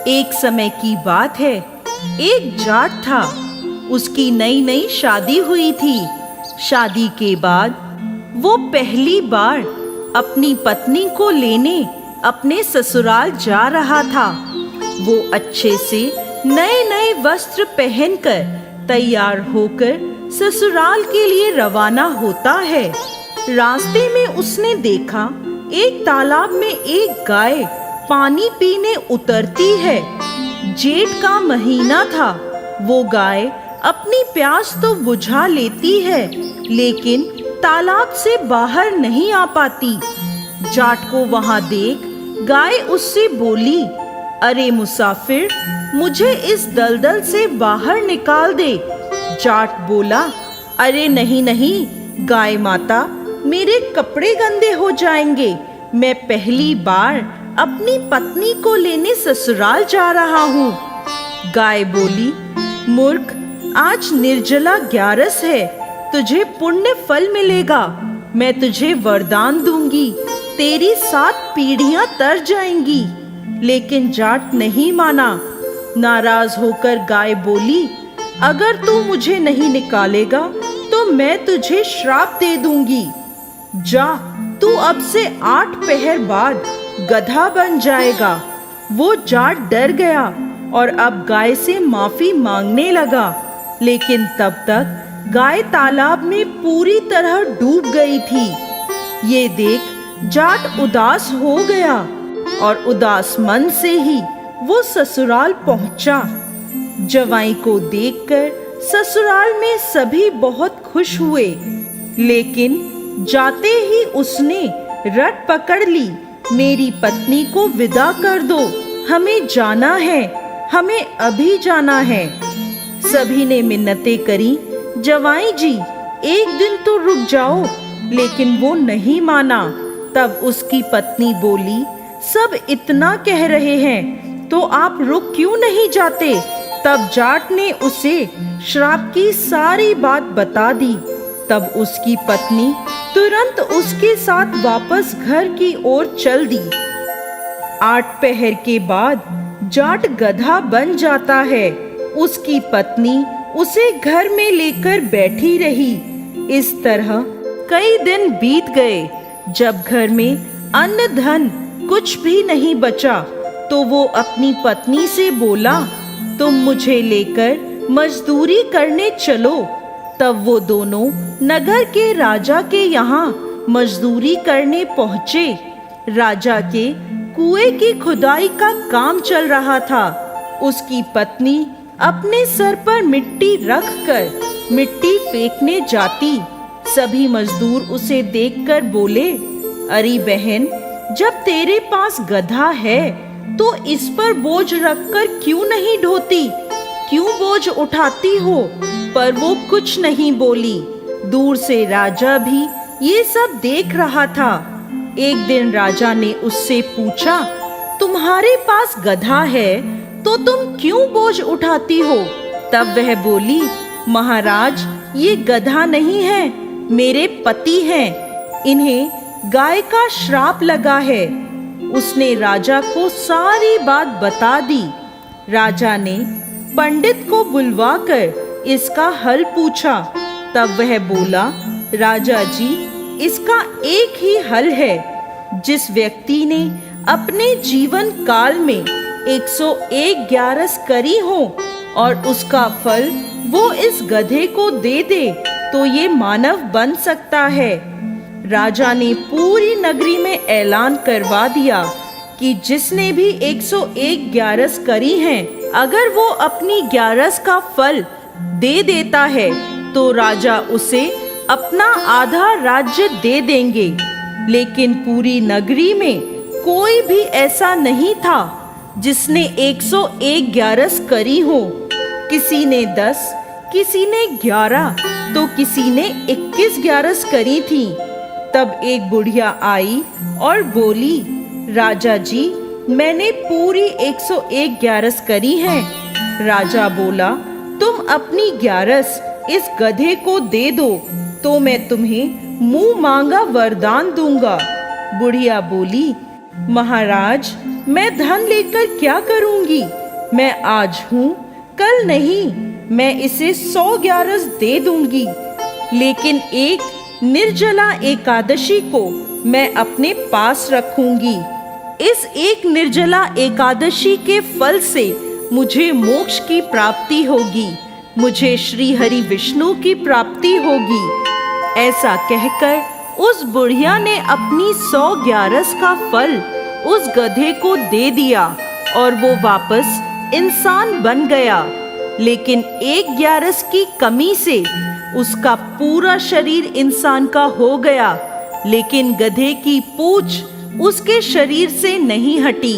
एक समय की बात है, एक जाट था। उसकी नई नई शादी हुई थी। शादी के बाद वो पहली बार अपनी पत्नी को लेने अपने ससुराल जा रहा था। वो अच्छे से नए नए वस्त्र पहनकर तैयार होकर ससुराल के लिए रवाना होता है। रास्ते में उसने देखा एक तालाब में एक गाय पानी पीने उतरती है। जेठ का महीना था। वो गाय अपनी प्यास तो बुझा लेती है, लेकिन तालाब से बाहर नहीं आ पाती। जाट को वहां देख गाय उससे बोली, अरे मुसाफिर, मुझे इस दलदल से बाहर निकाल दे। जाट बोला, अरे नहीं नहीं गाय माता, मेरे कपड़े गंदे हो जाएंगे। मैं पहली बार अपनी पत्नी को लेने ससुराल जा रहा हूँ। गाय बोली, मूर्ख, आज निर्जला 11 है, तुझे पुण्य फल मिलेगा। मैं तुझे वरदान दूंगी, तेरी 7 पीढ़ियां तर जाएंगी। लेकिन जाट नहीं माना। नाराज होकर गाय बोली, अगर तू मुझे नहीं निकालेगा तो मैं तुझे श्राप दे दूंगी। जा, तू अब से 8 पहर बाद गधा बन जाएगा। वो जाट डर गया और अब गाय से माफी मांगने लगा, लेकिन तब तक गाय तालाब में पूरी तरह डूब गई थी। ये देख जाट उदास हो गया और उदास मन से ही वो ससुराल पहुंचा। जवाई को देखकर ससुराल में सभी बहुत खुश हुए, लेकिन जाते ही उसने रट पकड़ ली, मेरी पत्नी को विदा कर दो, हमें जाना है, हमें अभी जाना है। सभी ने मिन्नतें करी, जवाई जी एक दिन तो रुक जाओ, लेकिन वो नहीं माना। तब उसकी पत्नी बोली, सब इतना कह रहे हैं तो आप रुक क्यों नहीं जाते? तब जाट ने उसे श्राप की सारी बात बता दी। तब उसकी पत्नी तुरंत उसके साथ वापस घर की ओर चल दी। 8 पहर के बाद जाट गधा बन जाता है। उसकी पत्नी उसे घर में लेकर बैठी रही। इस तरह कई दिन बीत गए। जब घर में अन्न धन कुछ भी नहीं बचा, तो वो अपनी पत्नी से बोला, तुम मुझे लेकर मजदूरी करने चलो। तब वो दोनों नगर के राजा के यहाँ मजदूरी करने पहुँचे। राजा के कुएं की खुदाई का काम चल रहा था। उसकी पत्नी अपने सर पर मिट्टी रखकर मिट्टी फेंकने जाती। सभी मजदूर उसे देखकर बोले, अरे बहन, जब तेरे पास गधा है तो इस पर बोझ रखकर क्यों नहीं ढोती? क्यों बोझ उठाती हो? पर वो कुछ नहीं बोली। दूर से राजा भी ये सब देख रहा था। एक दिन राजा ने उससे पूछा, तुम्हारे पास गधा है तो तुम क्यों बोझ उठाती हो? तब वह बोली, महाराज, ये गधा नहीं है, मेरे पति हैं। इन्हें गाय का श्राप लगा है। उसने राजा को सारी बात बता दी। राजा ने पंडित को बुलवाकर इसका हल पूछा। तब वह बोला, राजा जी, इसका एक ही हल है। जिस व्यक्ति ने अपने जीवन काल में 101 ग्यारस करी हो और उसका फल वो इस गधे को दे दे, तो ये मानव बन सकता है। राजा ने पूरी नगरी में ऐलान करवा दिया कि जिसने भी 101 ग्यारस करी हैं, अगर वो अपनी ग्यारस का फल दे देता है तो राजा उसे अपना आधा राज्य दे देंगे। लेकिन पूरी नगरी में कोई भी ऐसा नहीं था जिसने 101 ग्यारस करी हो। किसी ने 10, किसी ने 11, तो किसी ने 21 ग्यारस करी थी। तब एक बुढ़िया आई और बोली, राजा जी, मैंने पूरी 101 ग्यारस करी है। राजा बोला, तुम अपनी ग्यारस इस गधे को दे दो तो मैं तुम्हें मुंह मांगा वरदान दूंगा। बुढ़िया बोली, महाराज, मैं धन लेकर क्या करूंगी? मैं आज हूँ, कल नहीं, मैं इसे 100 ग्यारस दे दूंगी, लेकिन एक निर्जला एकादशी को मैं अपने पास रखूंगी। इस एक निर्जला एकादशी के फल से मुझे मोक्ष की प्राप्ति होगी, मुझे श्री हरि विष्णु की प्राप्ति होगी। ऐसा कहकर उस बुढ़िया ने अपनी 100 ग्यारस का फल उस गधे को दे दिया और वो वापस इंसान बन गया। लेकिन 1 ग्यारस की कमी से उसका पूरा शरीर इंसान का हो गया, लेकिन गधे की पूंछ उसके शरीर से नहीं हटी।